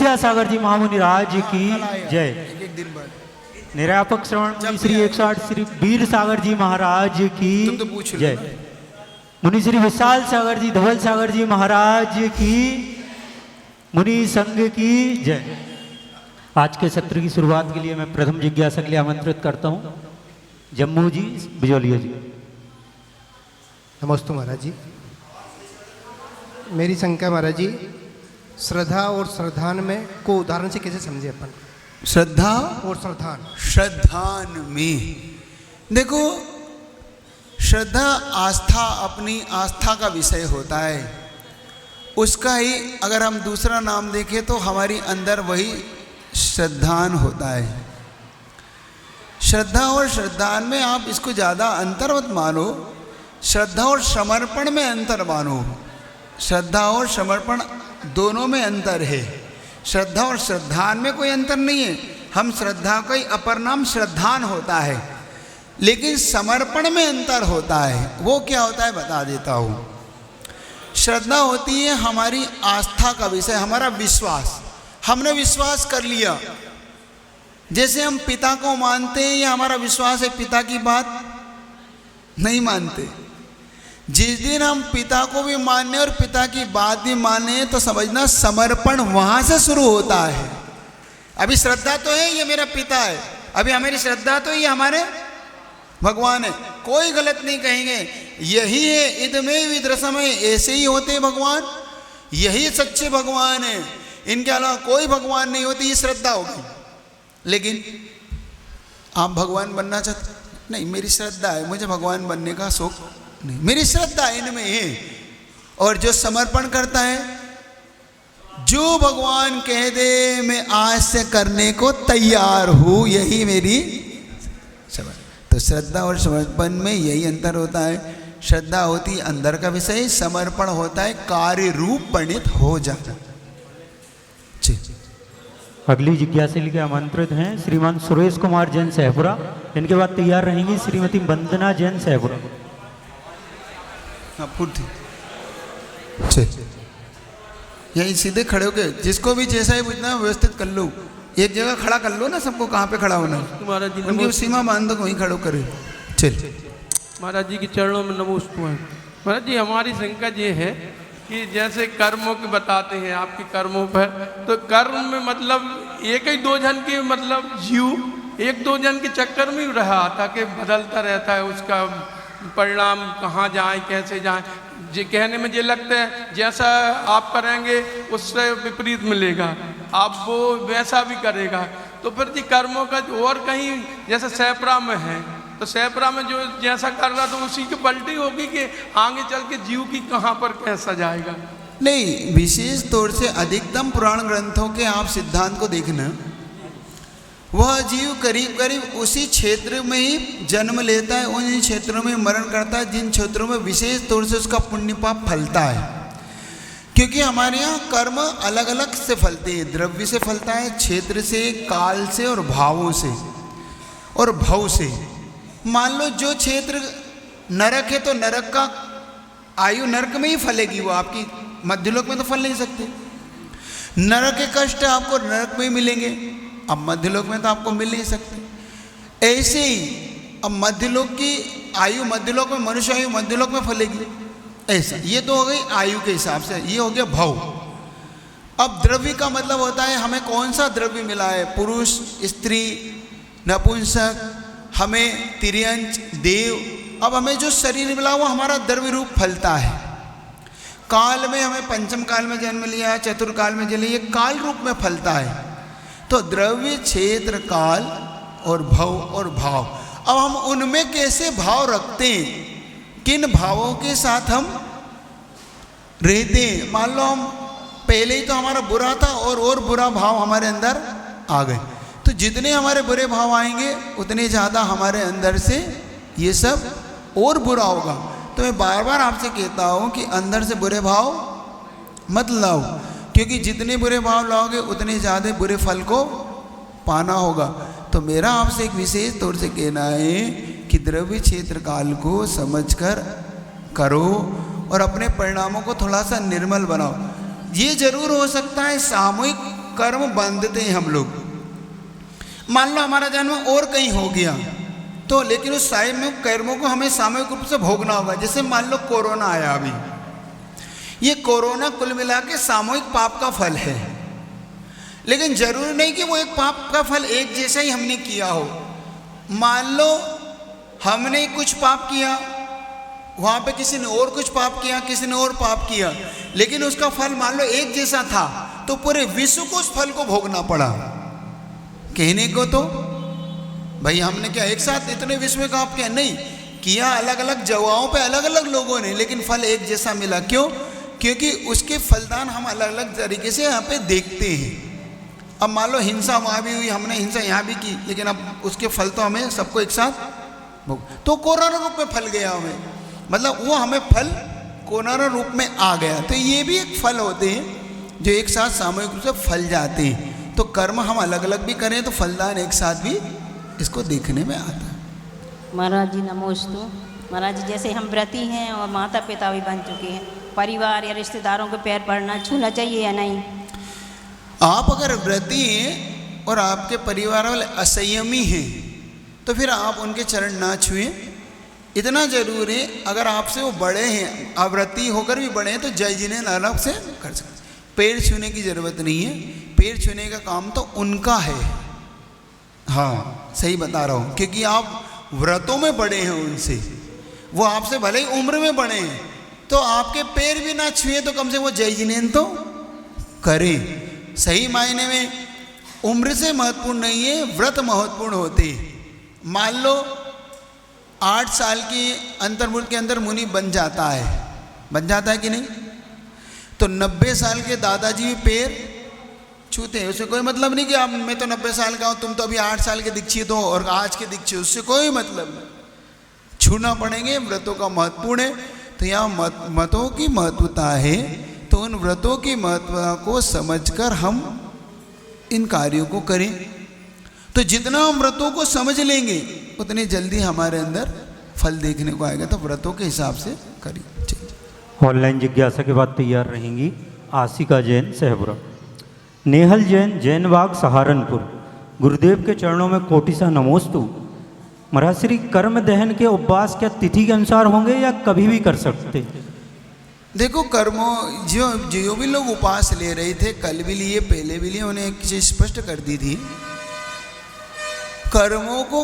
विद्यासागर जी महामुनि राज की जय। एक दिन बाद निरापक श्रवण मुनि श्री 108 श्री वीर सागर जी महाराज की तुम तो पूछ लो जय। ना। मुनि श्री विशाल सागर जी धवल सागर जी महाराज की मुनि संघ की जय। आज के सत्र की शुरुआत के लिए मैं प्रथम जिज्ञासा के लिए आमंत्रित करता हूँ जम्मू जी बिजोलिया जी। नमस्ते महाराज जी। मेरी शंका महाराज जी, श्रद्धा और श्रद्धान में को उदाहरण से कैसे समझे अपन? श्रद्धा और श्रद्धान, श्रद्धान में देखो, श्रद्धा आस्था, अपनी आस्था का विषय होता है। उसका ही अगर हम दूसरा नाम देखें तो हमारी अंदर वही श्रद्धान होता है। श्रद्धा और श्रद्धान में आप इसको ज़्यादा अंतर मत मानो, श्रद्धा और समर्पण में अंतर मानो। श्रद्धा और समर्पण दोनों में अंतर है। श्रद्धा और श्रद्धान में कोई अंतर नहीं है। हम श्रद्धा का ही अपर नाम श्रद्धान होता है, लेकिन समर्पण में अंतर होता है। वो क्या होता है बता देता हूँ। श्रद्धा होती है हमारी आस्था का विषय, हमारा विश्वास। हमने विश्वास कर लिया, जैसे हम पिता को मानते हैं, या हमारा विश्वास है पिता की बात नहीं मानते। जिस दिन हम पिता को भी माने और पिता की बात भी माने तो समझना समर्पण वहां से शुरू होता है। अभी श्रद्धा तो है ये मेरा पिता है, अभी हमारी श्रद्धा तो ये हमारे भगवान है, कोई गलत नहीं कहेंगे। यही है इदमेव विद्रसमय, ऐसे ही होते हैं भगवान, यही सच्चे भगवान है, इनके अलावा कोई भगवान नहीं होती। ये श्रद्धा होगी। लेकिन आप भगवान बनना चाहते नहीं, मेरी श्रद्धा है, मुझे भगवान बनने का शौक नहीं, मेरी श्रद्धा इनमें है। और जो समर्पण करता है, जो भगवान कह दे मैं आज से करने को तैयार हूं, यही मेरी समर्पण। तो श्रद्धा और समर्पण में यही अंतर होता है। श्रद्धा होती है अंदर का विषय, समर्पण होता है कार्य रूप परिणित हो जाना। अगली जिज्ञासा के लिए आमंत्रित हैं श्रीमान सुरेश कुमार जैन सहपुरा। इनके बाद तैयार रहेंगी श्रीमती वंदना जैन सहपुरा। हाँ पूर्ति यही सीधे खड़े होके, जिसको भी जैसा ही पूछना है व्यवस्थित कर लो। एक जगह खड़ा कर लो ना, सबको कहाँ पे खड़ा होना है, उनकी सीमा बांध दो, वहीं खड़ो करे। चल महाराज जी के चरणों में नमोस्तु है। महाराज जी हमारी शंका ये है कि जैसे कर्मों के बताते हैं आपके कर्मों पर, तो कर्म में मतलब एक ही दो जन के मतलब जीव एक दो जन के चक्कर में ही रहा था कि बदलता रहता है, उसका परिणाम कहाँ जाए कैसे जाए। ये कहने में ये लगता है जैसा आप करेंगे उससे विपरीत मिलेगा, आप वो वैसा भी करेगा। तो फिर जी कर्मों का और कहीं जैसे सैपरा में है, तो सैपरा में जो जैसा कर रहा तो उसी की पलटी होगी कि आगे चल के जीव की कहाँ पर कैसा जाएगा। नहीं, विशेष तौर से अधिकतम पुराण ग्रंथों के आप सिद्धांत को देखना, वह जीव करीब करीब उसी क्षेत्र में ही जन्म लेता है, उन क्षेत्रों में मरण करता है जिन क्षेत्रों में विशेष तौर से उसका पुण्य पाप फलता है। क्योंकि हमारे यहाँ कर्म अलग अलग से फलते हैं, द्रव्य से फलता है, क्षेत्र से, काल से और भावों से और भव से। मान लो जो क्षेत्र नरक है तो नरक का आयु नरक में ही फलेगी, वो आपकी मध्यलोक में तो फल नहीं सकते। नरक के कष्ट आपको नरक में ही मिलेंगे, अब मध्यलोक में तो आपको मिल नहीं सकते। ऐसे ही अब मध्यलोक की आयु मध्यलोक में, मनुष्य आयु मध्यलोक में फलेगी, ऐसा। ये तो हो गई आयु के हिसाब से, ये हो गया भव। अब द्रव्य का मतलब होता है हमें कौन सा द्रव्य मिला है, पुरुष, स्त्री, नपुंसक, हमें तिर्यंच, देव। अब हमें जो शरीर मिला वो हमारा द्रव्य रूप फलता है। काल में हमें पंचम काल में जन्म लिया, चतुर्काल में जन्म लिया, ये काल रूप में फलता है। तो द्रव्य, क्षेत्र, काल और भव और भाव। अब हम उनमें कैसे भाव रखते हैं, किन भावों के साथ हम रहते हैं। मान लो हम पहले ही तो हमारा बुरा था और बुरा भाव हमारे अंदर आ गए, तो जितने हमारे बुरे भाव आएंगे उतने ज़्यादा हमारे अंदर से ये सब और बुरा होगा। तो मैं बार बार आपसे कहता हूँ कि अंदर से बुरे भाव मत लाओ, क्योंकि जितने बुरे भाव लाओगे उतने ज़्यादा बुरे फल को पाना होगा। तो मेरा आपसे एक विशेष तौर से कहना है कि द्रव्य, क्षेत्र, काल को समझकर करो और अपने परिणामों को थोड़ा सा निर्मल बनाओ। ये जरूर हो सकता है सामूहिक कर्म बांधते हैं हम लोग। मान लो हमारा जन्म और कहीं हो गया तो, लेकिन उस सामूहिक कर्मों को हमें सामूहिक रूप से भोगना होगा। जैसे मान लो कोरोना आया अभी, ये कोरोना कुल मिला के सामूहिक पाप का फल है, लेकिन जरूरी नहीं कि वो एक पाप का फल एक जैसा ही हमने किया हो। मान लो हमने कुछ पाप किया, वहाँ पे किसी ने और कुछ पाप किया, किसी ने और पाप किया, लेकिन उसका फल मान लो एक जैसा था, तो पूरे विश्व को उस फल को भोगना पड़ा। कहने को तो भाई हमने क्या एक साथ इतने विश्व में पाप किया? नहीं किया, अलग अलग जगहों पे अलग अलग लोगों ने, लेकिन फल एक जैसा मिला। क्यों? क्योंकि उसके फलदान हम अलग अलग तरीके से यहाँ पे देखते हैं। अब मान लो हिंसा वहाँ भी हुई, हमने हिंसा यहाँ भी की, लेकिन अब उसके फल तो हमें सबको एक साथ भोग, तो कोरोना रूप में फल गया हमें, मतलब वो हमें फल कोरोना रूप में आ गया। तो ये भी एक फल होते हैं जो एक साथ सामूहिक रूप से फल जाते हैं। तो कर्म हम अलग अलग भी करें तो फलदान एक साथ भी इसको देखने में आता है। महाराज जी नमोस्तु। महाराज जी जैसे हम व्रती हैं और माता पिता भी बन चुके हैं, परिवार या रिश्तेदारों के पैर पड़ना छूना चाहिए या नहीं? आप अगर व्रती हैं और आपके परिवार वाले असंयमी हैं तो फिर आप उनके चरण ना छुएं। इतना जरूर है, अगर आपसे वो बड़े हैं, अव्रती होकर भी बड़े हैं, तो जय जिन्हें आराम से कर सकते। पैर छूने की जरूरत नहीं है, पैर छूने का काम तो उनका है। हाँ सही बता रहा हूँ, क्योंकि आप व्रतों में बड़े हैं उनसे, वो आपसे भले ही उम्र में बड़े हैं, तो आपके पैर भी ना छुए तो कम से वो जय जिनेन तो करें। सही मायने में उम्र से महत्वपूर्ण नहीं है, व्रत महत्वपूर्ण होते हैं। मान लो 8 साल की अंतर्मुख के अंदर मुनि बन जाता है कि नहीं? तो 90 साल के दादाजी भी पैर छूते हैं, उससे कोई मतलब नहीं कि आप मैं तो 90 साल का हूँ, तुम तो अभी 8 साल के दीक्षित हो और आज के दीक्षित, उससे कोई मतलब नहीं। छूना पड़ेंगे, व्रतों का महत्वपूर्ण है। तो यहाँ मतों की महत्वता है, तो उन व्रतों की महत्वता को समझकर हम इन कार्यों को करें। तो जितना हम व्रतों को समझ लेंगे उतनी जल्दी हमारे अंदर फल देखने को आएगा। तो व्रतों के हिसाब से करिए। ऑनलाइन जिज्ञासा के बाद तैयार रहेंगी आशिका जैन सहपुरा, नेहल जैन जैन बाग सहारनपुर। गुरुदेव के चरणों में कोटिसा नमोस्तु। महाराज श्री कर्म दहन के उपवास क्या तिथि के अनुसार होंगे या कभी भी कर सकते? देखो कर्मों जो भी लोग उपवास ले रहे थे, कल भी लिए, पहले भी लिए, उन्हें एक चीज स्पष्ट कर दी थी। कर्मों को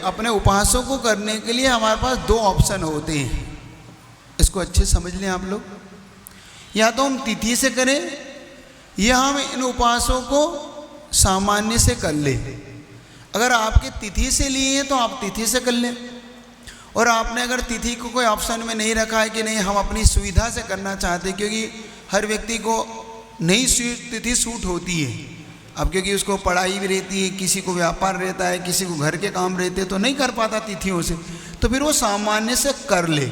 अपने उपवासों को करने के लिए हमारे पास 2 ऑप्शन होते हैं। इसको अच्छे समझ लें आप लोग। या तो हम तिथि से करें या हम इन उपवासों को सामान्य से कर लें। अगर आपके तिथि से लिए हैं तो आप तिथि से कर लें, और आपने अगर तिथि को कोई ऑप्शन में नहीं रखा है कि नहीं हम अपनी सुविधा से करना चाहते, क्योंकि हर व्यक्ति को नई तिथि सूट होती है। अब क्योंकि उसको पढ़ाई भी रहती है, किसी को व्यापार रहता है, किसी को घर के काम रहते हैं, तो नहीं कर पाता तिथियों से, तो फिर वो सामान्य से कर ले,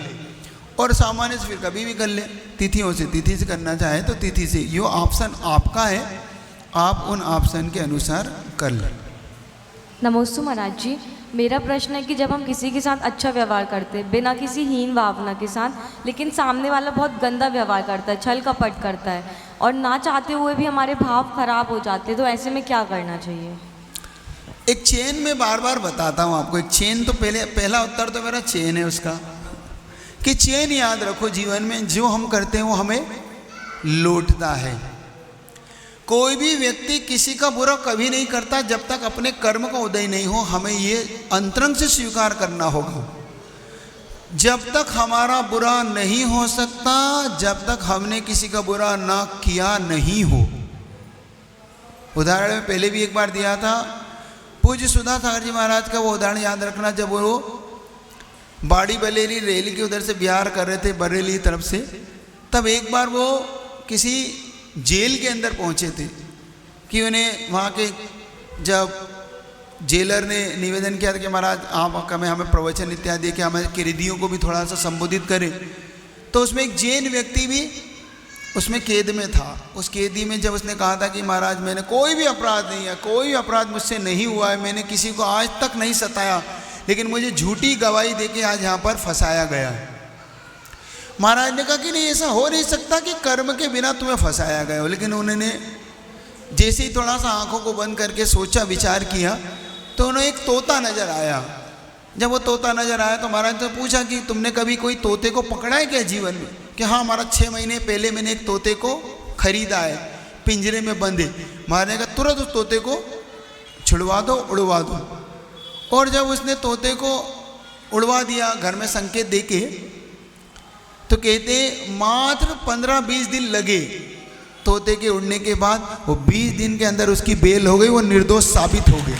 और सामान्य से फिर कभी भी कर ले। तिथियों से, तिथि से करना चाहे तो तिथि से। ये ऑप्शन आपका है, आप उन ऑप्शन के अनुसार कर लें। नमोस्तु महाराज जी, मेरा प्रश्न है कि जब हम किसी के साथ अच्छा व्यवहार करते हैं बिना किसी हीन भावना के साथ, लेकिन सामने वाला बहुत गंदा व्यवहार करता है, छल कपट करता है, और ना चाहते हुए भी हमारे भाव खराब हो जाते हैं, तो ऐसे में क्या करना चाहिए? एक चेन में बार बार बताता हूँ आपको। एक चेन तो पहला उत्तर तो मेरा चेन है उसका, कि चेन याद रखो जीवन में, जो हम करते हैं वो हमें लौटता है। कोई भी व्यक्ति किसी का बुरा कभी नहीं करता जब तक अपने कर्म का उदय नहीं हो। हमें ये अंतरंग से स्वीकार करना होगा। जब तक हमारा बुरा नहीं हो सकता, जब तक हमने किसी का बुरा ना किया नहीं हो। उदाहरण में पहले भी एक बार दिया था, पूज्य सुधा सागर जी महाराज का वो उदाहरण याद रखना। जब वो बाड़ी बलेरी रेल के उधर से बिहार कर रहे थे बरेली तरफ से, तब एक बार वो किसी जेल के अंदर पहुंचे थे कि उन्हें वहाँ के जब जेलर ने निवेदन किया था कि महाराज आप हमें प्रवचन इत्यादि कि हमें कैदियों को भी थोड़ा सा संबोधित करें, तो उसमें एक जैन व्यक्ति भी उसमें कैद में था। उस कैदी में जब उसने कहा था कि महाराज मैंने कोई भी अपराध नहीं है, कोई अपराध मुझसे नहीं हुआ है, मैंने किसी को आज तक नहीं सताया, लेकिन मुझे झूठी गवाही देके आज यहाँ पर फंसाया गया है। महाराज ने कहा कि नहीं, ऐसा हो नहीं सकता कि कर्म के बिना तुम्हें फंसाया गया हो। लेकिन उन्होंने जैसे ही थोड़ा सा आंखों को बंद करके सोचा, विचार किया, तो उन्हें एक तोता नजर आया। जब वो तोता नजर आया तो महाराज ने पूछा कि तुमने कभी कोई तोते को पकड़ा है क्या जीवन में? कि हाँ महाराज, 6 महीने पहले मैंने एक तोते को खरीदा है, पिंजरे में बंदे। महाराज ने कहा तुरंत उस तोते को छुड़वा दो, उड़वा दो। और जब उसने तोते को उड़वा दिया घर में संकेत देके, तो कहते मात्र 15-20 दिन लगे तोते के उड़ने के बाद। वो 20 दिन के अंदर उसकी बेल हो गई, वो निर्दोष साबित हो गए।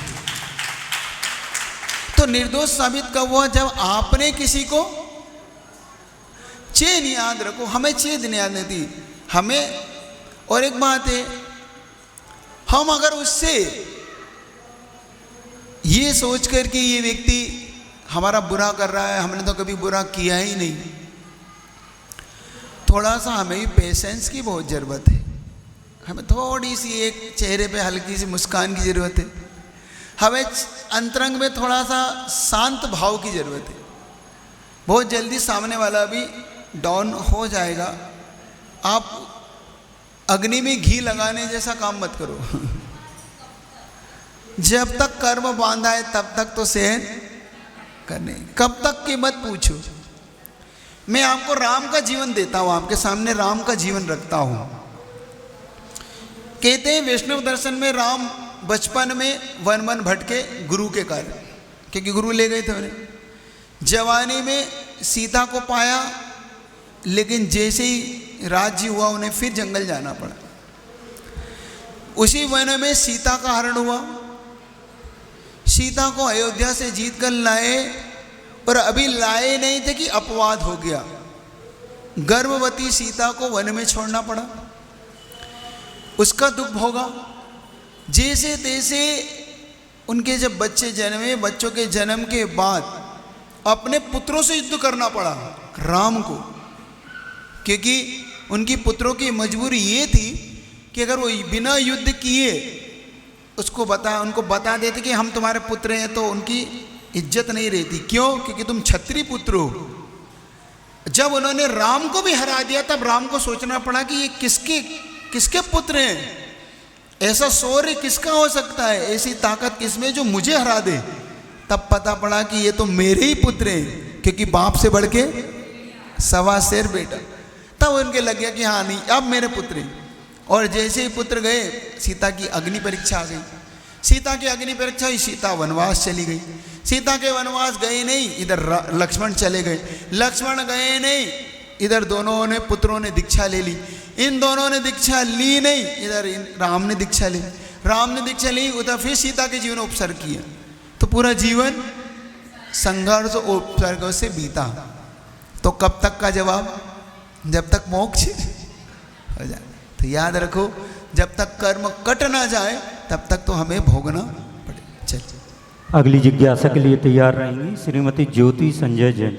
तो निर्दोष साबित कब हुआ? जब आपने किसी को चेन, याद रखो, हमें चेन याद नहीं थी हमें। और एक बात है, हम अगर उससे ये सोचकर कि ये व्यक्ति हमारा बुरा कर रहा है, हमने तो कभी बुरा किया ही नहीं, थोड़ा सा हमें भी पेशेंस की बहुत ज़रूरत है। हमें थोड़ी सी एक चेहरे पे हल्की सी मुस्कान की ज़रूरत है। हमें अंतरंग में थोड़ा सा शांत भाव की ज़रूरत है। बहुत जल्दी सामने वाला भी डाउन हो जाएगा। आप अग्नि में घी लगाने जैसा काम मत करो। जब तक कर्म बांधा है तब तक तो सहन करने, कब तक की मत पूछो। मैं आपको राम का जीवन देता हूं, आपके सामने राम का जीवन रखता हूं। कहते हैं वैष्णव दर्शन में राम बचपन में वन भटके गुरु के कारण, क्योंकि गुरु ले गए थे उन्हें। जवानी में सीता को पाया, लेकिन जैसे ही राज्य हुआ उन्हें फिर जंगल जाना पड़ा। उसी वन में सीता का हरण हुआ। सीता को अयोध्या से जीत कर लाए, पर अभी लाए नहीं थे कि अपवाद हो गया। गर्भवती सीता को वन में छोड़ना पड़ा। उसका दुख भोगा। जैसे तैसे उनके जब बच्चे जन्मे, बच्चों के जन्म के बाद अपने पुत्रों से युद्ध करना पड़ा राम को, क्योंकि उनकी पुत्रों की मजबूरी ये थी कि अगर वो बिना युद्ध किए उनको बता देते कि हम तुम्हारे पुत्र हैं, तो उनकी इज्जत नहीं रहती। क्यों? क्योंकि तुम क्षत्रिय पुत्र हो। जब उन्होंने राम को भी हरा दिया, तब राम को सोचना पड़ा कि ये किसके पुत्र हैं, ऐसा शौर्य किसका हो सकता है, ऐसी ताकत किसमें जो मुझे हरा दे। तब पता पड़ा कि ये तो मेरे ही पुत्र हैं, क्योंकि बाप से बढ़ के 1.25 शेर बेटा। तब उनके लग गया कि हाँ नहीं, अब मेरे पुत्र हैं। और जैसे ही पुत्र गए, सीता की अग्नि परीक्षा आ गई। सीता की अग्नि परीक्षा हुई, सीता वनवास चली गई। सीता के वनवास गए नहीं, इधर लक्ष्मण चले गए। लक्ष्मण गए नहीं, इधर दोनों ने पुत्रों ने दीक्षा ले ली। इन दोनों ने दीक्षा ली नहीं, इधर राम ने दीक्षा ली। राम ने दीक्षा ली, उधर फिर सीता के जीवन उपसर्ग किया। तो पूरा जीवन संघर्ष और उपसर्ग से बीता। तो कब तक का जवाब? जब तक मोक्ष हो जाए। तो याद रखो, जब तक कर्म कट ना जाए तब तक तो हमें भोगना पड़े। चलिए, अगली जिज्ञासा के लिए तैयार रहेंगी श्रीमती ज्योति संजय जैन,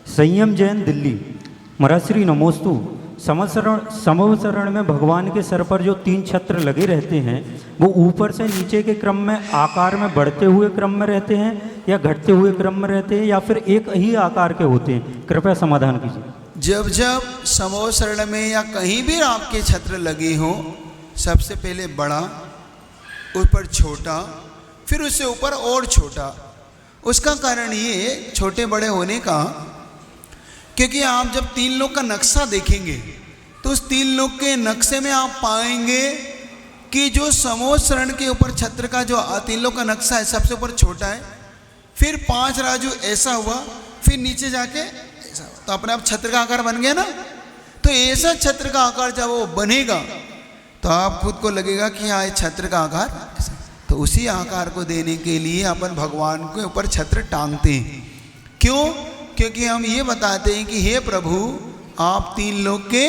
संयम जैन, दिल्ली। महाराज श्री नमोस्तु। समवसरण में भगवान के सर पर जो 3 छत्र लगे रहते हैं, वो ऊपर से नीचे के क्रम में आकार में बढ़ते हुए क्रम में रहते हैं या घटते हुए क्रम में रहते हैं, या फिर एक ही आकार के होते हैं? कृपया समाधान कीजिए। जब जब समवसरण में या कहीं भी आपके छत्र लगे हों, सबसे पहले बड़ा, उस पर छोटा, फिर उससे ऊपर और छोटा। उसका कारण ये छोटे बड़े होने का, क्योंकि आप जब 3 लोक का नक्शा देखेंगे तो उस 3 लोक के नक्शे में आप पाएंगे कि जो समवसरण के ऊपर छत्र का जो 3 लोक का नक्शा है, सबसे ऊपर छोटा है, फिर 5 राजू ऐसा हुआ, फिर नीचे जाके ऐसा हुआ। तो अपने आप छत्र का आकार बन गया ना। तो ऐसा छत्र का आकार जब वो बनेगा तो आप खुद को लगेगा कि हाँ, ये छत्र का आकार ऐसा। तो उसी आकार को देने के लिए अपन भगवान के ऊपर छत्र टांगते हैं। क्यों? क्योंकि हम ये बताते हैं कि हे प्रभु, आप 3 लोक के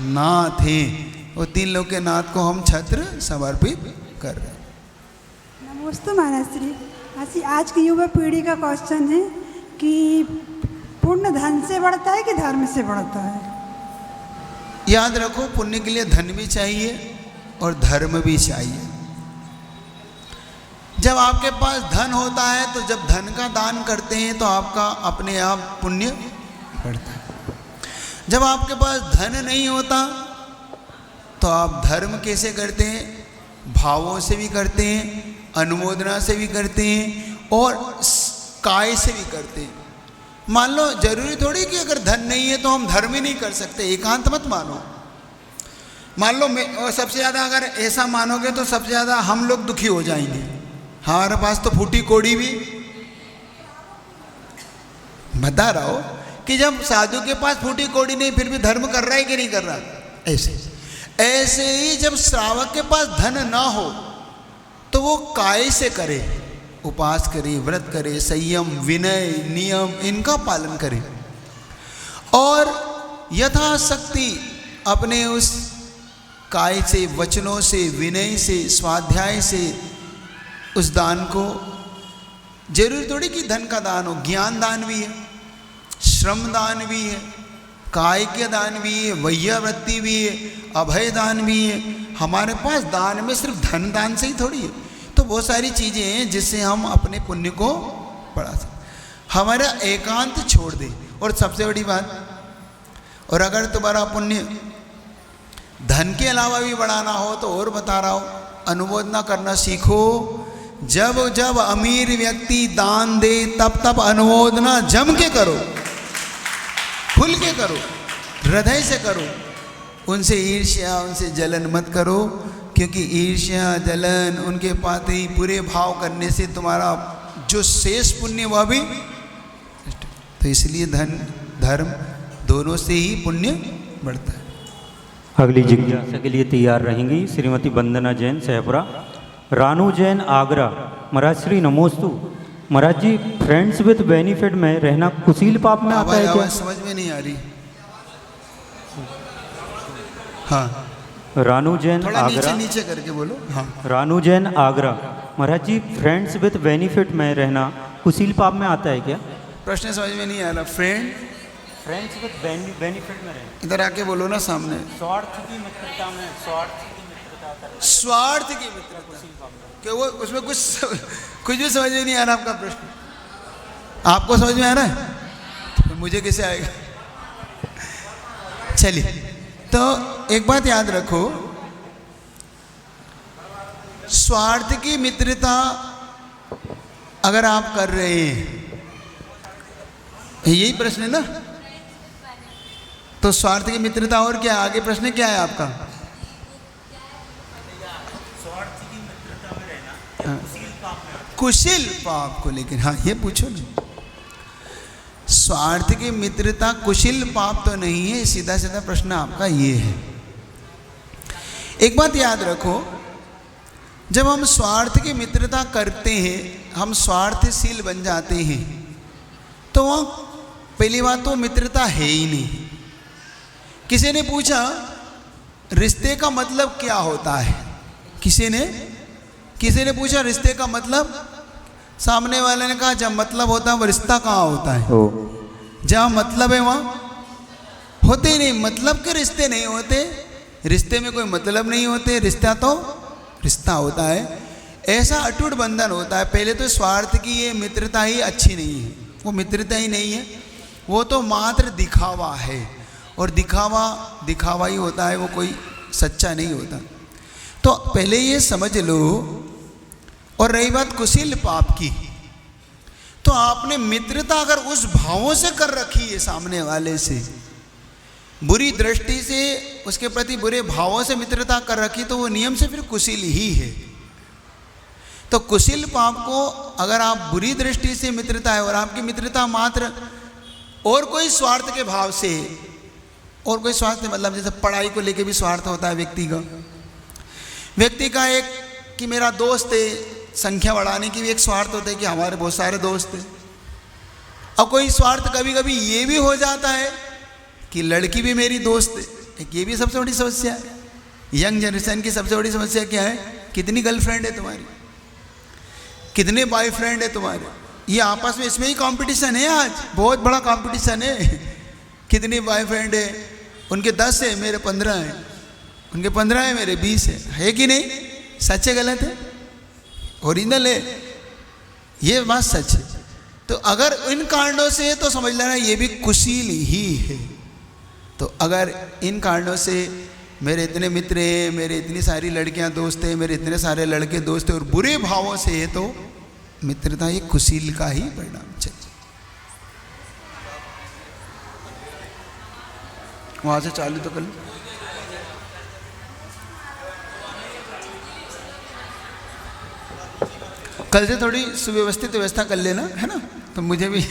नाथ हैं, और 3 लोक के नाथ को हम छत्र समर्पित कर रहे हैं। नमस्ते महाराज श्री। आज की युवा पीढ़ी का क्वेश्चन है कि पुण्य धन से बढ़ता है कि धर्म से बढ़ता है? याद रखो, पुण्य के लिए धन भी चाहिए और धर्म भी चाहिए। जब आपके पास धन होता है, तो जब धन का दान करते हैं तो आपका अपने आप पुण्य बढ़ता है। जब आपके पास धन नहीं होता तो आप धर्म कैसे करते हैं? भावों से भी करते हैं, अनुमोदना से भी करते हैं और काय से भी करते हैं। मान लो जरूरी थोड़ी कि अगर धन नहीं है तो हम धर्म ही नहीं कर सकते, एकांत मत मानो। मान लो और सबसे ज़्यादा अगर ऐसा मानोगे तो सबसे ज़्यादा हम लोग दुखी हो जाएंगे। हमारे पास तो फूटी कोड़ी भी बता रहा हो कि जब साधु के पास फूटी कोड़ी नहीं फिर भी धर्म कर रहा है कि नहीं कर रहा। ऐसे ही जब श्रावक के पास धन ना हो तो वो काय से करे, उपवास करे, व्रत करे, संयम, विनय, नियम इनका पालन करे और यथाशक्ति अपने उस काय से, वचनों से, विनय से, स्वाध्याय से उस दान को, जरूरी थोड़ी कि धन का दान हो, ज्ञान दान भी है, श्रम दान भी है, काय के दान भी है, वैयावृत्ति भी है, अभय दान भी है। हमारे पास दान में सिर्फ धन दान से ही थोड़ी है, तो बहुत सारी चीज़ें हैं जिससे हम अपने पुण्य को बढ़ा सकते। हमारा एकांत छोड़ दे। और सबसे बड़ी बात, और अगर तुम्हारा पुण्य धन के अलावा भी बढ़ाना हो तो और बता रहा हूँ, अनुमोदना करना सीखो। जब जब अमीर व्यक्ति दान दे तब तब अनुमोदना जम के करो, खुल के करो, हृदय से करो। उनसे ईर्ष्या, उनसे जलन मत करो, क्योंकि ईर्ष्या, जलन उनके पाते ही पूरे भाव करने से तुम्हारा जो शेष पुण्य वह भी, तो इसलिए धन धर्म दोनों से ही पुण्य बढ़ता है। अगली जिज्ञासा के लिए तैयार रहेंगी श्रीमती वंदना जैन सहपुरा। रानू जैन आगरा। महाराज श्री नमोस्तु। महाराज जी, फ्रेंड्स विद बेनिफिट में रहना कुशील पाप में आता है क्या? आवाज समझ में नहीं आ रही। हाँ, रानू जैन थोड़ा आगरा। नीचे करके बोलो। हाँ, रानू जैन आगरा। महाराज जी, फ्रेंड्स विद बेनिफिट में रहना कुशील पाप में आता है क्या? प्रश्न समझ में नहीं आ रहा। फ्रेंड्स विद बेनिफिट में रहना, इधर आके बोलो ना सामने। स्वार्थ की मित्रता में, स्वार्थ की मित्रता, कि वो उसमें कुछ भी समझ में नहीं आ रहा। आपका प्रश्न आपको समझ में आ रहा है तो मुझे कैसे आएगा? चलिए, तो एक बात याद रखो, स्वार्थ की मित्रता अगर आप कर रहे हैं, यही प्रश्न है ना, तो स्वार्थ की मित्रता और क्या? आगे प्रश्न क्या है आपका? कुशील पाप को लेकिन, हाँ ये पूछो ना। स्वार्थ की मित्रता कुशील पाप तो नहीं है, सीधा सीधा प्रश्न आपका ये है। एक बात याद रखो, जब हम स्वार्थ की मित्रता करते हैं, हम स्वार्थशील बन जाते हैं, तो वहाँ पहली बात तो मित्रता है ही नहीं। किसी ने पूछा रिश्ते का मतलब क्या होता है, किसी ने पूछा रिश्ते का मतलब, सामने वाले ने कहा जब मतलब होता है वो रिश्ता कहाँ होता है? जहाँ मतलब है वहाँ होते ही नहीं, मतलब के रिश्ते नहीं होते, रिश्ते में कोई मतलब नहीं होते, रिश्ता तो रिश्ता होता है, ऐसा अटूट बंधन होता है। पहले तो स्वार्थ की ये मित्रता ही अच्छी नहीं है, वो मित्रता ही नहीं है, वो तो मात्र दिखावा है, और दिखावा ही होता है, वो कोई सच्चा नहीं होता। तो पहले ये समझ लो। और रही बात कुशील पाप की, तो आपने मित्रता अगर उस भावों से कर रखी है सामने वाले से, बुरी दृष्टि से उसके प्रति बुरे भावों से मित्रता कर रखी, तो वो नियम से फिर कुशील ही है। तो कुशील पाप को अगर आप बुरी दृष्टि से मित्रता है और आपकी मित्रता मात्र और कोई स्वार्थ के भाव से, और कोई स्वार्थ मतलब जैसे पढ़ाई को लेके भी स्वार्थ होता है व्यक्ति का एक कि मेरा दोस्त है, संख्या बढ़ाने की भी एक स्वार्थ होता है कि हमारे बहुत सारे दोस्त हैं। और कोई स्वार्थ कभी कभी ये भी हो जाता है कि लड़की भी मेरी दोस्त है, एक ये भी सबसे बड़ी समस्या है। यंग जनरेशन की सबसे बड़ी समस्या क्या है? कितनी गर्लफ्रेंड है तुम्हारी, कितने बॉयफ्रेंड है तुम्हारे, ये आपस में इसमें ही कंपटीशन है। आज बहुत बड़ा कंपटीशन है, कितनी बॉयफ्रेंड है, उनके 10 है मेरे 15 हैं, उनके 15 है मेरे 20 है कि नहीं? सच है गलत है? ओरिजिनल है, ये बात सच है। तो अगर इन कारणों से तो समझ लेना ये भी कुशील ही है। तो अगर इन कारणों से मेरे इतने मित्र हैं, मेरे इतनी सारी लड़कियां दोस्त हैं, मेरे इतने सारे लड़के दोस्त हैं, और बुरे भावों से है तो मित्रता ये कुशील का ही परिणाम। चलिए वहां से चालू तो कर लो। कल से थोड़ी सुव्यवस्थित व्यवस्था कर लेना, है ना, तो मुझे भी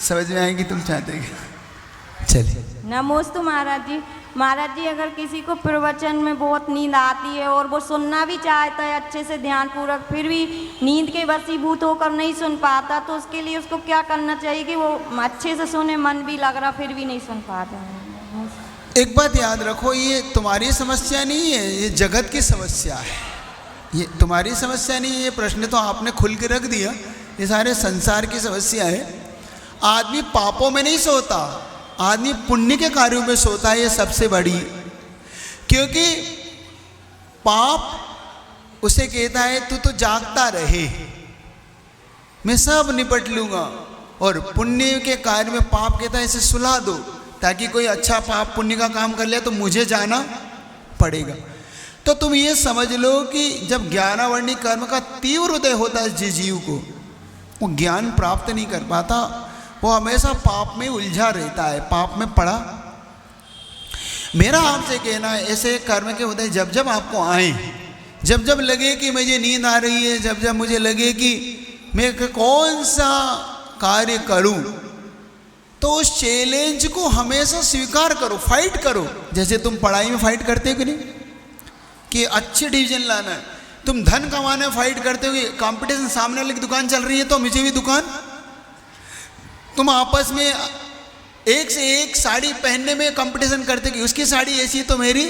समझ में आएगी तुम चाहते हैं। चलिए। नमोस्तु महाराज जी। महाराज जी, अगर किसी को प्रवचन में बहुत नींद आती है और वो सुनना भी चाहता है अच्छे से ध्यान पूर्वक, फिर भी नींद के वशीभूत होकर नहीं सुन पाता, तो उसके लिए उसको क्या करना चाहिए कि वो अच्छे से सुने, मन भी लग रहा फिर भी नहीं सुन पाता? एक बात याद रखो, ये तुम्हारी समस्या नहीं है, ये जगत की समस्या है। ये तुम्हारी समस्या नहीं है, ये प्रश्न तो आपने खुल के रख दिया, ये सारे संसार की समस्या है। आदमी पापों में नहीं सोता, आदमी पुण्य के कार्यों में सोता है, ये सबसे बड़ी। क्योंकि पाप उसे कहता है तू तो जागता रहे, मैं सब निपट लूंगा, और पुण्य के कार्य में पाप कहता है इसे सुला दो, ताकि कोई अच्छा पाप पुण्य का काम कर ले तो मुझे जाना पड़ेगा। तो तुम ये समझ लो कि जब ज्ञानावर्णी कर्म का तीव्र उदय होता है जिस जीव को, वो ज्ञान प्राप्त नहीं कर पाता, वो हमेशा पाप में उलझा रहता है, पाप में पड़ा। मेरा आपसे कहना है, ऐसे कर्म के उदय जब जब आपको आए, जब जब लगे कि मुझे नींद आ रही है, जब जब मुझे लगे कि मैं कौन सा कार्य करूं, तो उस चैलेंज को हमेशा स्वीकार करो, फाइट करो। जैसे तुम पढ़ाई में फाइट करते हो कि नहीं, कि अच्छे डिवीजन लाना है, तुम धन कमाने में फाइट करते हो कि कंपटीशन, सामने वाले की दुकान चल रही है तो मुझे भी दुकान। तुम आपस में एक से एक साड़ी पहनने में कंपटीशन करते कि उसकी साड़ी ऐसी है तो मेरी,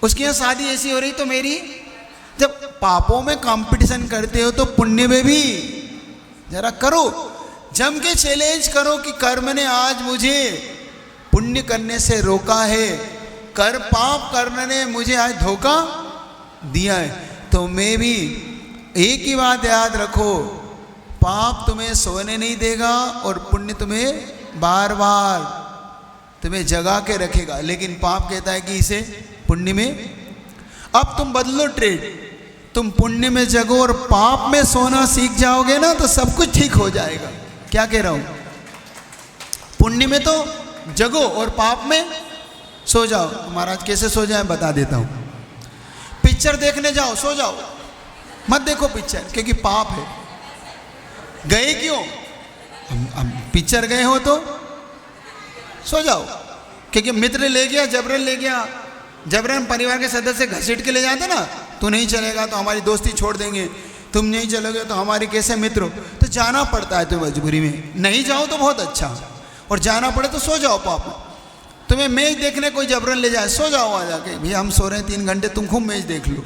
उसकी यहाँ शादी ऐसी हो रही तो मेरी। जब पापों में कंपटीशन करते हो तो पुण्य में भी जरा करो, जम के चैलेंज करो कि कर्म ने आज मुझे पुण्य करने से रोका है, कर पाप करने ने मुझे आज धोखा दिया है। तो मैं भी एक ही बात याद रखो, पाप तुम्हें सोने नहीं देगा और पुण्य तुम्हें बार बार तुम्हें जगा के रखेगा। लेकिन पाप कहता है कि इसे पुण्य में, अब तुम बदलो ट्रेड, तुम पुण्य में जगो और पाप में सोना सीख जाओगे ना तो सब कुछ ठीक हो जाएगा। क्या कह रहा हूं, पुण्य में तो जगो और पाप में सो जाओ। महाराज कैसे सो जाए बता देता हूं। पिक्चर देखने जाओ, सो जाओ, मत देखो पिक्चर, क्योंकि पाप है। गए क्यों, हम पिक्चर गए हो तो सो जाओ, क्योंकि मित्र ले गया, जबरन ले गया, जबरन परिवार के सदस्य घसीट के ले जाते ना, तू नहीं चलेगा तो हमारी दोस्ती छोड़ देंगे, तुम नहीं चलोगे तो हमारे कैसे मित्र हो, तो जाना पड़ता है। तो मजबूरी में नहीं जाओ तो बहुत अच्छा, और जाना पड़े तो सो जाओ। पाप तुम्हें मैच देखने कोई जबरन ले जाए, सो जाओ, आ जाके भैया हम सो रहे हैं 3 घंटे, तुम खूब मैच देख लो।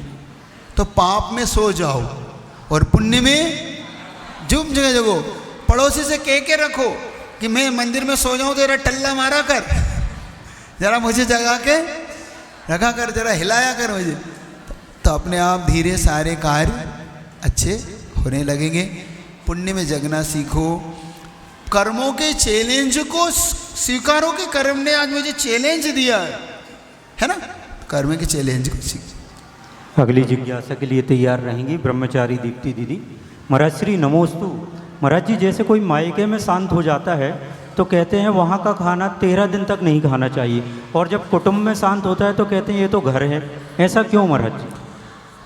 तो पाप में सो जाओ और पुण्य में जुम जगह जगो। पड़ोसी से कह के रखो कि मैं मंदिर में सो जाऊं तो जरा टल्ला मारा कर, जरा मुझे जगा के रखा कर, जरा हिलाया कर मुझे, तो अपने आप धीरे सारे कार्य अच्छे होने लगेंगे। पुण्य में जगना सीखो, कर्मों के चैलेंज को स्वीकारो कि कर्म ने आज मुझे चैलेंज दिया है ना, कर्म के चैलेंज को सीखो। अगली जिज्ञासा के लिए तैयार रहेंगी ब्रह्मचारी दीप्ति दीदी। महाराज श्री नमोस्तु। महाराज जी, जैसे कोई मायके में शांत हो जाता है तो कहते हैं वहाँ का खाना 13 दिन तक नहीं खाना चाहिए, और जब कुटुंब में शांत होता है तो कहते हैं ये तो घर है, ऐसा क्यों महाराज जी?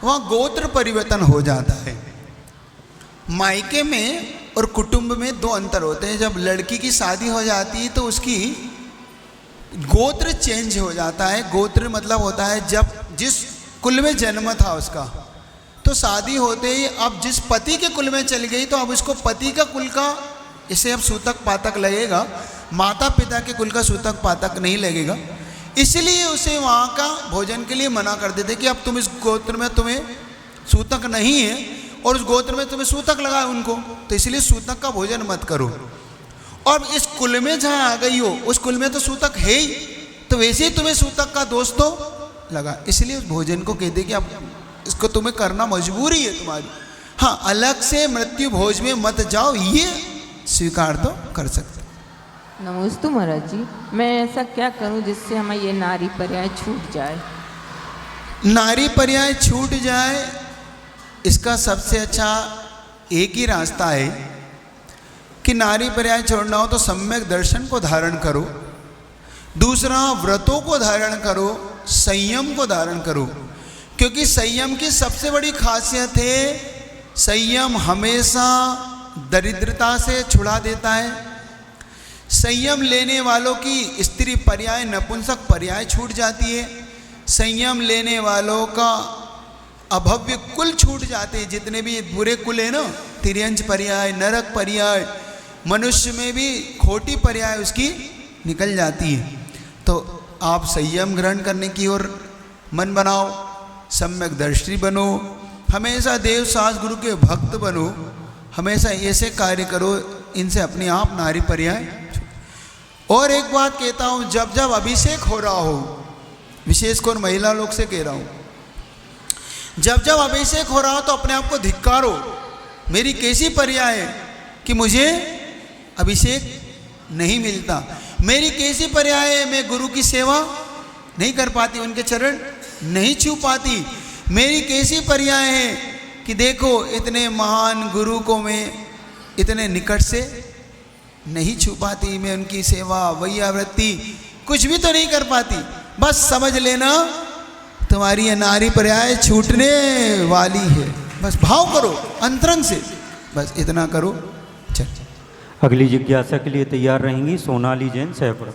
वहाँ गोत्र परिवर्तन हो जाता है। मायके में और कुटुंब में 2 अंतर होते हैं। जब लड़की की शादी हो जाती है तो उसकी गोत्र चेंज हो जाता है। गोत्र मतलब होता है जब जिस कुल में जन्म था उसका, तो शादी होते ही अब जिस पति के कुल में चली गई तो अब उसको पति का कुल का, इसे अब सूतक पातक लगेगा, माता पिता के कुल का सूतक पातक नहीं लगेगा। इसलिए उसे वहाँ का भोजन के लिए मना कर देते कि अब तुम इस गोत्र में तुम्हें सूतक नहीं है और उस गोत्र में तुम्हें सूतक लगा है उनको, तो इसलिए सूतक का भोजन मत करो। और इस कुल में जहाँ आ गई हो उस कुल में तो सूतक है ही, तो वैसे ही तुम्हें सूतक का दोष तो लगा, इसलिए उस भोजन को कहते कि अब इसको तुम्हें करना मजबूरी है तुम्हारी। हाँ, अलग से मृत्यु भोज में मत जाओ, ये स्वीकार तो कर सकते। नमोस्तु महाराज जी, मैं ऐसा क्या करूं जिससे हमें ये नारी पर्याय छूट जाए? नारी पर्याय छूट जाए, इसका सबसे अच्छा एक ही रास्ता है कि नारी पर्याय छोड़ना हो तो सम्यक दर्शन को धारण करो, दूसरा व्रतों को धारण करो, संयम को धारण करो। क्योंकि संयम की सबसे बड़ी खासियत है, संयम हमेशा दरिद्रता से छुड़ा देता है। संयम लेने वालों की स्त्री पर्याय नपुंसक पर्याय छूट जाती है। संयम लेने वालों का अभव्य कुल छूट जाते हैं, जितने भी बुरे कुल है ना, तिर्यंच पर्याय, नरक पर्याय, मनुष्य में भी खोटी पर्याय उसकी निकल जाती है। तो आप संयम ग्रहण करने की ओर मन बनाओ, सम्यक दर्शी बनो, हमेशा देव सास गुरु के भक्त बनो, हमेशा ऐसे कार्य करो, इनसे अपने आप नारी पर्याय। और एक बात कहता हूँ, जब जब अभिषेक हो रहा हो, विशेषकर महिला लोग से कह रहा हूँ, जब जब अभिषेक हो रहा हो तो अपने आप को धिक्कारो, मेरी कैसी पर्याय है कि मुझे अभिषेक नहीं मिलता, मेरी कैसी पर्याय है मैं गुरु की सेवा नहीं कर पाती, उनके चरण नहीं छू पाती, मेरी कैसी पर्याय है कि देखो इतने महान गुरु को मैं इतने निकट से नहीं छू पाती, मैं उनकी सेवा वैयावृत्ति कुछ भी तो नहीं कर पाती। बस समझ लेना तुम्हारी ये नारी पर्याय छूटने वाली है, बस भाव करो अंतरंग से, बस इतना करो। चल अगली जिज्ञासा के लिए तैयार रहेंगी सोनाली जैन सहपुर।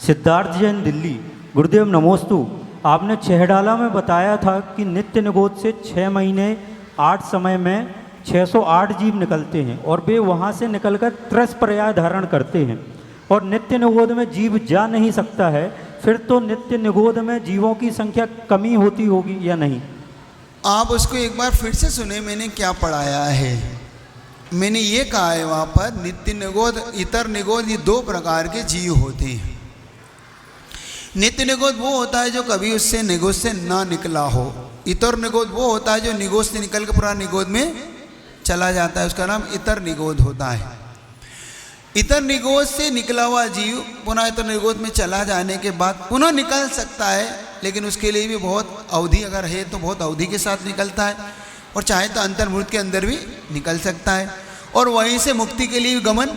सिद्धार्थ जैन दिल्ली। गुरुदेव नमोस्तु, आपने छहडाला में बताया था कि नित्य निगोद से 6 महीने 8 समय में 608 जीव निकलते हैं और वे वहाँ से निकलकर 30 पर्याय धारण करते हैं और नित्य निगोद में जीव जा नहीं सकता है, फिर तो नित्य निगोद में जीवों की संख्या कमी होती होगी या नहीं? आप उसको एक बार फिर से सुने, मैंने क्या पढ़ाया है। मैंने ये कहा है वहाँ पर नित्य निगोद इतर निगोद, ये 2 प्रकार के जीव होते हैं। नित्य निगोद वो होता है जो कभी उससे निगोद से ना निकला हो, इतर निगोद वो होता है जो निगोद से निकल कर पूरा निगोद में चला जाता है, उसका नाम इतर निगोद होता है। इतर निगोद से निकला हुआ जीव पुनः इतर निगोद में चला जाने के बाद पुनः निकल सकता है, लेकिन उसके लिए भी बहुत अवधि अगर है तो बहुत अवधि के साथ निकलता है, और चाहे तो अंतर्मूर्त के अंदर भी निकल सकता है, और वहीं से मुक्ति के लिए गमन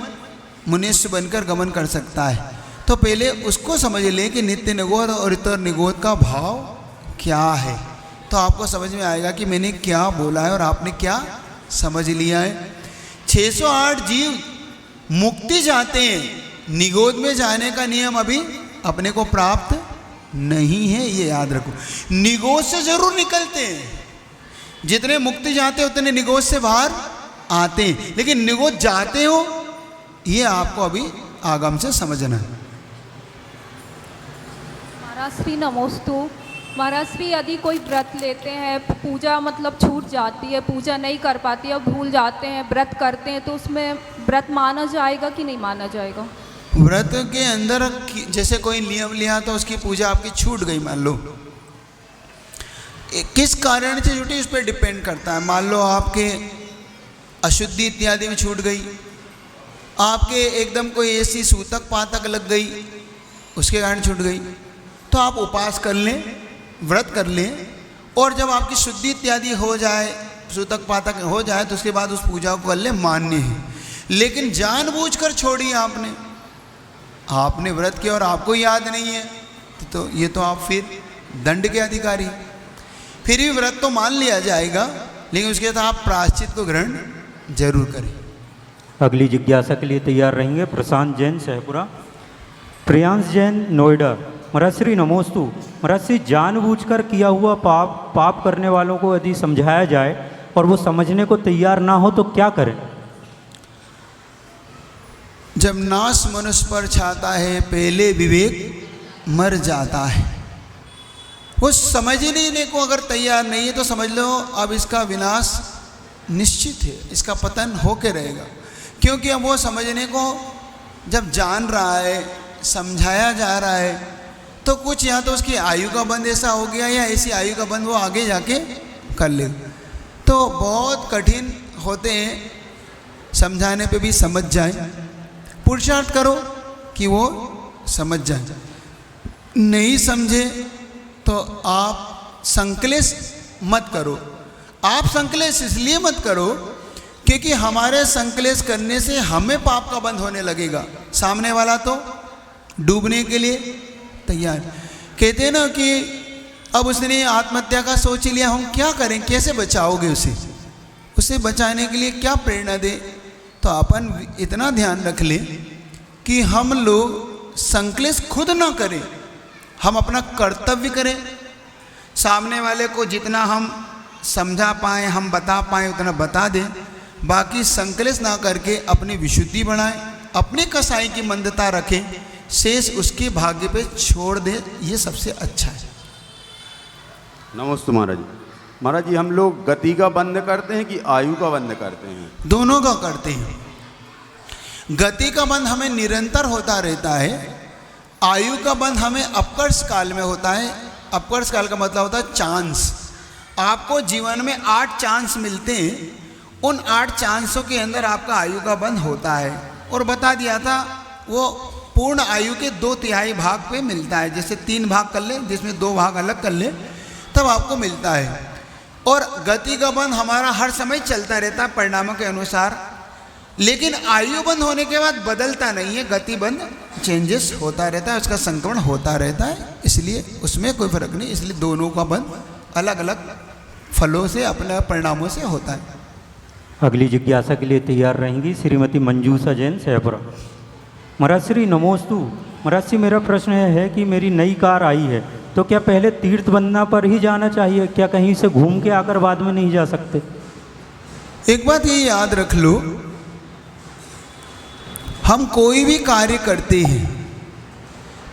मनुष्य बनकर गमन कर सकता है। तो पहले उसको समझ लें कि नित्य निगोद और इतर निगोद का भाव क्या है, तो आपको समझ में आएगा कि मैंने क्या बोला है और आपने क्या समझ लिया है। 608 जीव मुक्ति जाते हैं, निगोद में जाने का नियम अभी अपने को प्राप्त नहीं है, ये याद रखो। निगोद से जरूर निकलते हैं, जितने मुक्ति जाते हैं उतने निगोद से बाहर आते हैं, लेकिन निगोद जाते हो ये आपको अभी आगम से समझना है। महाराज श्री नमोस्तु। महाराज श्री यदि कोई व्रत लेते हैं, पूजा मतलब छूट जाती है, पूजा नहीं कर पाती है, भूल जाते हैं, व्रत करते हैं, तो उसमें व्रत माना जाएगा कि नहीं माना जाएगा? व्रत के अंदर जैसे कोई नियम लिया तो उसकी पूजा आपकी छूट गई, मान लो किस कारण से छूटी उस पर डिपेंड करता है। मान लो आपके अशुद्धि इत्यादि में छूट गई, आपके एकदम कोई ऐसी सूतक पातक लग गई उसके कारण छूट गई, तो आप उपास कर लें, व्रत कर लें, और जब आपकी शुद्धि इत्यादि हो जाए, सूतक पातक हो जाए, तो उसके बाद उस पूजा को कर लें, मान्य है। लेकिन जानबूझकर छोड़ी आपने व्रत किया और आपको याद नहीं है, तो ये तो आप फिर दंड के अधिकारी। फिर भी व्रत तो मान लिया जाएगा, लेकिन उसके साथ आप प्रायश्चित को ग्रहण जरूर करें। अगली जिज्ञासा के लिए तैयार रहेंगे प्रशांत जैन सहपुरा। प्रियांश जैन नोएडा। महाराज श्री नमोस्तु। महाराज श्री जानबूझकर किया हुआ पाप करने वालों को यदि समझाया जाए और वो समझने को तैयार ना हो तो क्या करें? जब नाश मनुष्य पर छाता है, पहले विवेक मर जाता है। वो समझने को अगर तैयार नहीं है तो समझ लो अब इसका विनाश निश्चित है, इसका पतन होके रहेगा। क्योंकि अब वो समझने को जब जान रहा है, समझाया जा रहा है, तो कुछ या तो उसकी आयु का बंध ऐसा हो गया या ऐसी आयु का बंध वो आगे जाके कर ले, तो बहुत कठिन होते हैं। समझाने पे भी समझ जाए, पुरुषार्थ करो कि वो समझ जाए, नहीं समझे तो आप संकलेश मत करो। आप संकलेश इसलिए मत करो क्योंकि हमारे संकलेश करने से हमें पाप का बंध होने लगेगा, सामने वाला तो डूबने के लिए तैयार। कहते हैं ना कि अब उसने आत्महत्या का सोच लिया, हम क्या करें, कैसे बचाओगे उसे बचाने के लिए क्या प्रेरणा दे। तो अपन इतना ध्यान रख लें कि हम लोग संकलेश खुद ना करें, हम अपना कर्तव्य करें, सामने वाले को जितना हम समझा पाएँ, हम बता पाएँ उतना बता दें, बाकी संकलेश ना करके अपनी विशुद्धि बढ़ाएं, अपने कसाई की मंदता रखें, शेष उसके भाग्य पे छोड़ दें, ये सबसे अच्छा है। नमस्ते महाराज जी। महाराज जी, हम लोग गति का बंद करते हैं कि आयु का बंद करते हैं? दोनों का करते हैं। गति का बंध हमें निरंतर होता रहता है, आयु का बंध हमें अपकर्ष काल में होता है। अपकर्ष काल का मतलब होता है चांस। आपको जीवन में 8 चांस मिलते हैं, उन 8 चांसों के अंदर आपका आयु का बंध होता है। और बता दिया था वो पूर्ण आयु के 2/3 भाग पे मिलता है। जैसे 3 भाग कर ले, जिसमें 2 भाग अलग कर ले, तब आपको मिलता है। और गति का बंध हमारा हर समय चलता रहता है परिणामों के अनुसार, लेकिन आयु बंध होने के बाद बदलता नहीं है, गति बंध चेंजेस होता रहता है, उसका संक्रमण होता रहता है, इसलिए उसमें कोई फर्क नहीं। इसलिए दोनों का बंध अलग अलग फलों से, अपने परिणामों से होता है। अगली जिज्ञासा के लिए तैयार रहेंगी श्रीमती मंजूषा जैन सैपुरा। महाराज श्री नमोस्तु। महाराज श्री, मेरा प्रश्न है कि मेरी नई कार आई है तो क्या पहले तीर्थ बंदना पर ही जाना चाहिए, क्या कहीं से घूम के आकर बाद में नहीं जा सकते? एक बात ये याद रख लो, हम कोई भी कार्य करते हैं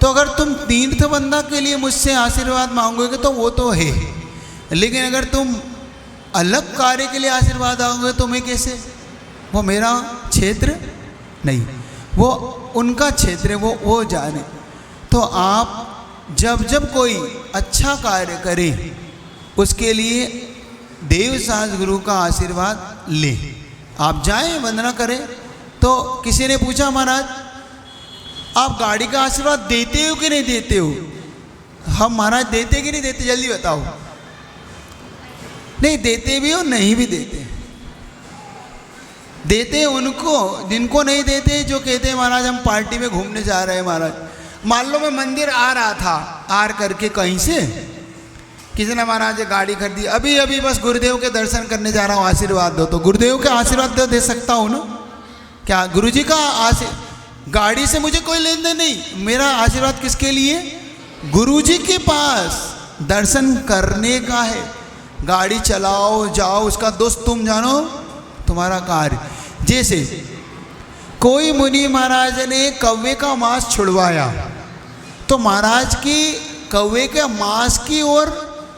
तो अगर तुम तीर्थ बंदना के लिए मुझसे आशीर्वाद मांगोगे तो वो तो है, लेकिन अगर तुम अलग कार्य के लिए आशीर्वाद आओगे तो मैं कैसे? वो मेरा क्षेत्र नहीं, वो उनका क्षेत्र है, वो जाने। तो आप जब जब कोई अच्छा कार्य करें उसके लिए देव साज गुरु का आशीर्वाद लें। आप जाएं, वंदना करें। तो किसी ने पूछा, महाराज आप गाड़ी का आशीर्वाद देते हो कि नहीं देते हो? हम महाराज देते कि नहीं देते, जल्दी बताओ। नहीं, देते भी हो, नहीं भी देते। देते उनको जिनको नहीं देते, जो कहते हैं महाराज हम पार्टी में घूमने जा रहे हैं। महाराज मान लो मैं मंदिर आ रहा था, आर करके कहीं से किसी ने महाराज गाड़ी खरीदी, अभी अभी बस गुरुदेव के दर्शन करने जा रहा हूँ, आशीर्वाद दो। तो गुरुदेव के आशीर्वाद दे सकता हूँ ना? क्या गुरुजी का गाड़ी से मुझे कोई लेन देन नहीं। मेरा आशीर्वाद किसके लिए? गुरुजी के पास दर्शन करने का है। गाड़ी चलाओ जाओ, उसका दोस्त तुम जानो, तुम्हारा कार्य। जैसे कोई मुनि महाराज ने कौवे का मांस छुड़वाया, तो महाराज की कौवे के मांस की ओर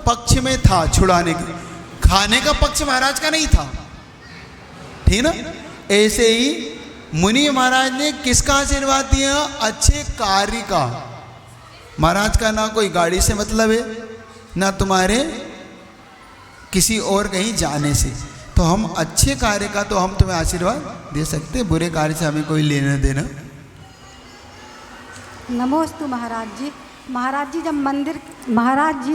पक्ष में था छुड़ाने के, खाने का पक्ष महाराज का नहीं था, ठीक ना? ऐसे ही मुनि महाराज ने किसका आशीर्वाद दिया? अच्छे कार्य का। महाराज का ना कोई गाड़ी से मतलब है, ना तुम्हारे किसी और कहीं जाने से। तो हम अच्छे कार्य का तो हम तुम्हें आशीर्वाद दे सकते, बुरे कार्य से हमें कोई लेना देना। नमोस्तु महाराज जी। महाराज जी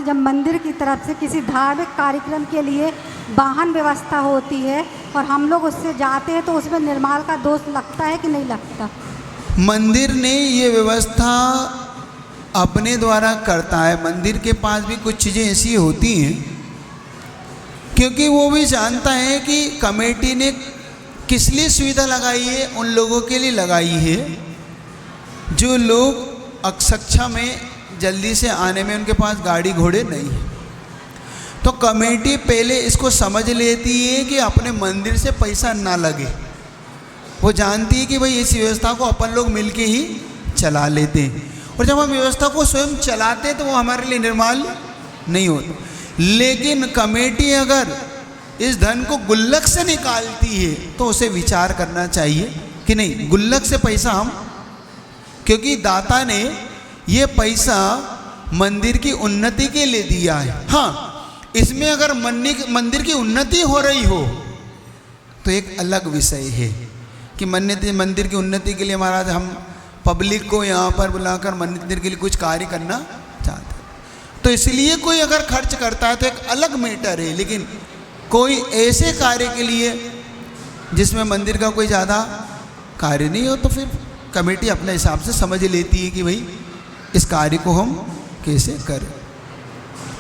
जब मंदिर की तरफ से किसी धार्मिक कार्यक्रम के लिए वाहन व्यवस्था होती है और हम लोग उससे जाते हैं तो उसमें निर्माल का दोष लगता है कि नहीं लगता? मंदिर ने ये व्यवस्था अपने द्वारा करता है। मंदिर के पास भी कुछ चीज़ें ऐसी होती हैं क्योंकि वो भी जानता है कि कमेटी ने किस लिए सुविधा लगाई है, उन लोगों के लिए लगाई है जो लोग अक्षक्षा में जल्दी से आने में उनके पास गाड़ी घोड़े नहीं है। तो कमेटी पहले इसको समझ लेती है कि अपने मंदिर से पैसा ना लगे। वो जानती है कि भाई इस व्यवस्था को अपन लोग मिलके ही चला लेते हैं, और जब हम व्यवस्था को स्वयं चलाते हैं तो वो हमारे लिए निर्माल नहीं होता। लेकिन कमेटी अगर इस धन को गुल्लक से निकालती है तो उसे विचार करना चाहिए कि नहीं, गुल्लक से पैसा हम, क्योंकि दाता ने ये पैसा मंदिर की उन्नति के लिए दिया है। हाँ, इसमें अगर मंदिर की उन्नति हो रही हो तो एक अलग विषय है कि मंदिर की उन्नति के लिए महाराज हम पब्लिक को यहाँ पर बुलाकर मंदिर के लिए कुछ कार्य करना चाहते हैं। तो इसलिए कोई अगर खर्च करता है तो एक अलग मैटर है, लेकिन कोई ऐसे कार्य के लिए जिसमें मंदिर का कोई ज़्यादा कार्य नहीं हो तो फिर कमेटी अपने हिसाब से समझ लेती है कि भाई इस कार्य को हम कैसे करें।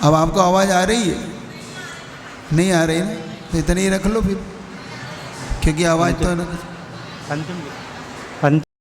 अब आपको आवाज़ आ रही है? नहीं आ रही ना, तो इतनी ही रख लो फिर, क्योंकि आवाज़ तो अंतिम